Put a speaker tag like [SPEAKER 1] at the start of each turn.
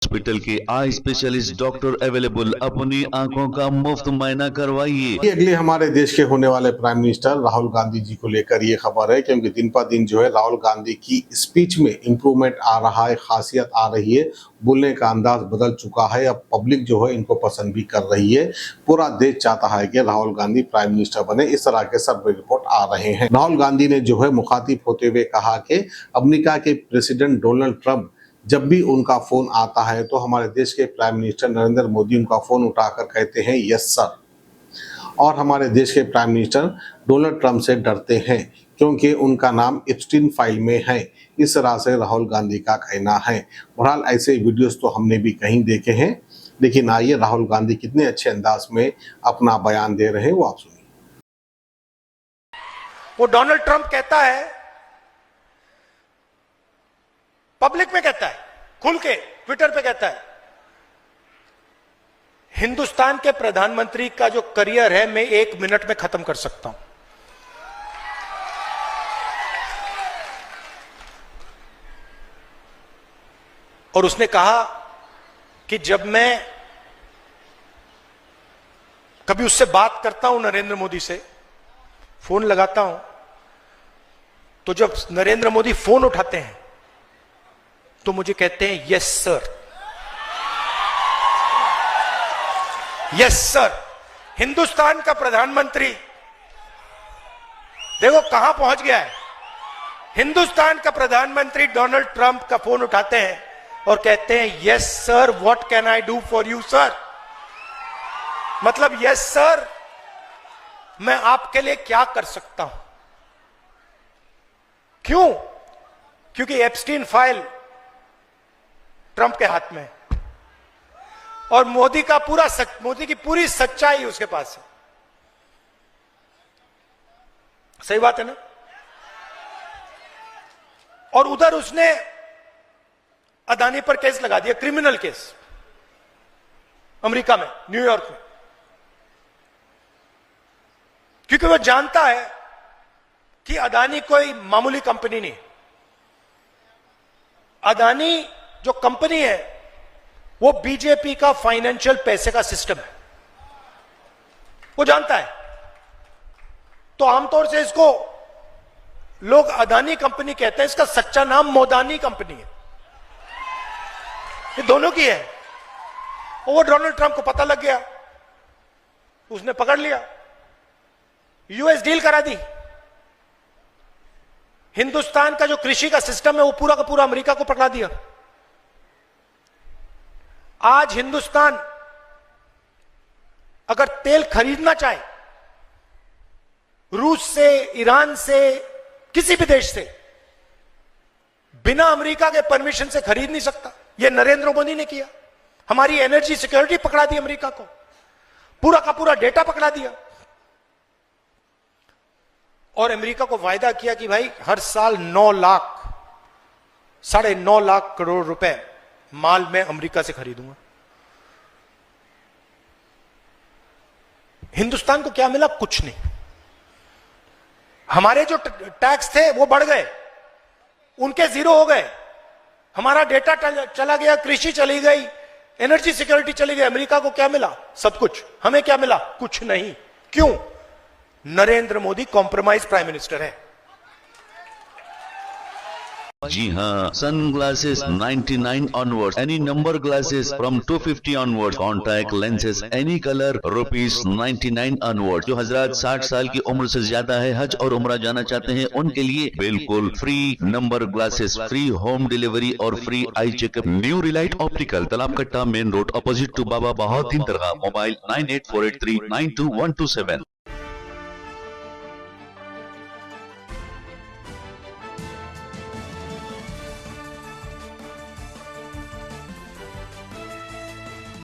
[SPEAKER 1] Hospital के eye specialist doctor available, अपनी आंखों का मुफ्त मुआयना करवाइए।
[SPEAKER 2] अगले हमारे देश के होने वाले प्राइम मिनिस्टर राहुल गांधी जी को लेकर ये खबर है, क्योंकि दिन पर दिन जो है राहुल गांधी की स्पीच में इंप्रूवमेंट आ रहा है, खासियत आ रही है, बोलने का अंदाज बदल चुका है। अब पब्लिक जो है इनको पसंद भी कर रही है। पूरा देश चाहता है कि राहुल गांधी प्राइम मिनिस्टर बने, इस तरह के सर्वे रिपोर्ट आ रहे हैं। राहुल गांधी ने जो है मुखातिब होते हुए कहा कि अमेरिका के प्रेसिडेंट डोनाल्ड ट्रंप जब भी उनका फोन आता है तो हमारे देश के प्राइम मिनिस्टर नरेंद्र मोदी उनका फोन उठाकर कहते हैं यस सर, और हमारे देश के प्राइम मिनिस्टर डोनाल्ड ट्रंप से डरते हैं क्योंकि उनका नाम एप्स्टीन फाइल में है। इस तरह से राहुल गांधी का कहना है। बहरहाल ऐसे वीडियोस तो हमने भी कहीं देखे हैं, लेकिन आइए राहुल गांधी कितने अच्छे अंदाज में अपना बयान दे रहे हैं वो आप सुनिए।
[SPEAKER 3] वो डोनाल्ड ट्रंप कहता है, पब्लिक में कहता है, खुल के ट्विटर पे कहता है, हिंदुस्तान के प्रधानमंत्री का जो करियर है मैं 1 मिनट में खत्म कर सकता हूं। और उसने कहा कि जब मैं कभी उससे बात करता हूं, नरेंद्र मोदी से फोन लगाता हूं, तो जब नरेंद्र मोदी फोन उठाते हैं तो मुझे कहते हैं yes sir, yes sir. Hindustan का प्रधानमंत्री देखो कहां पहुंच गया है। हिंदुस्तान का प्रधानमंत्री डोनाल्ड ट्रंप का फोन उठाते हैं और कहते हैं yes sir, what can I do for you sir. मतलब यस सर, मैं आपके लिए क्या कर सकता हूं। क्यों? क्योंकि एप्स्टीन फाइल ट्रंप के हाथ में है और मोदी की पूरी सच्चाई उसके पास है। सही बात है ना? और उधर उसने अदानी पर केस लगा दिया, क्रिमिनल केस, अमेरिका में, न्यूयॉर्क में, क्योंकि वो जानता है कि अदानी कोई मामूली कंपनी नहीं। अदानी जो कंपनी है वो बीजेपी का फाइनेंशियल पैसे का सिस्टम है, वो जानता है। तो आमतौर से इसको लोग अदानी कंपनी कहते हैं, इसका सच्चा नाम मोदानी कंपनी है। ये दोनों की है। और वो डोनाल्ड ट्रंप को पता लग गया, उसने पकड़ लिया, यूएस डील करा दी। हिंदुस्तान का जो कृषि का सिस्टम है वो पूरा का पूरा अमेरिका को पकड़ा दिया। आज हिंदुस्तान अगर तेल खरीदना चाहे रूस से, ईरान से, किसी भी देश से, बिना अमेरिका के परमिशन से खरीद नहीं सकता। यह नरेंद्र मोदी ने किया। हमारी एनर्जी सिक्योरिटी पकड़ा दी अमेरिका को, पूरा का पूरा डेटा पकड़ा दिया। और अमेरिका को वायदा किया कि भाई हर साल 9 लाख, 9.5 लाख करोड़ रुपए माल मैं अमेरिका से खरीदूंगा। हिंदुस्तान को क्या मिला? कुछ नहीं। हमारे जो टैक्स थे वो बढ़ गए, उनके जीरो हो गए। हमारा डेटा चला गया, कृषि चली गई, एनर्जी सिक्योरिटी चली गई। अमेरिका को क्या मिला? सब कुछ। हमें क्या मिला? कुछ नहीं। क्यों? Narendra Modi compromise prime minister है।
[SPEAKER 1] जी हाँ, sunglasses 99 onwards, any number glasses from 250 onwards, contact lenses any color ₹99 onwards। जो हजरात 60 साल की उम्र से ज्यादा है, हज और उम्रा जाना चाहते हैं, उनके लिए बिल्कुल free number glasses, free home delivery और free eye checkup. New relight optical, Talab Katta, main road, opposite to Baba Bahauddin Dargah. Mobile 9848392127।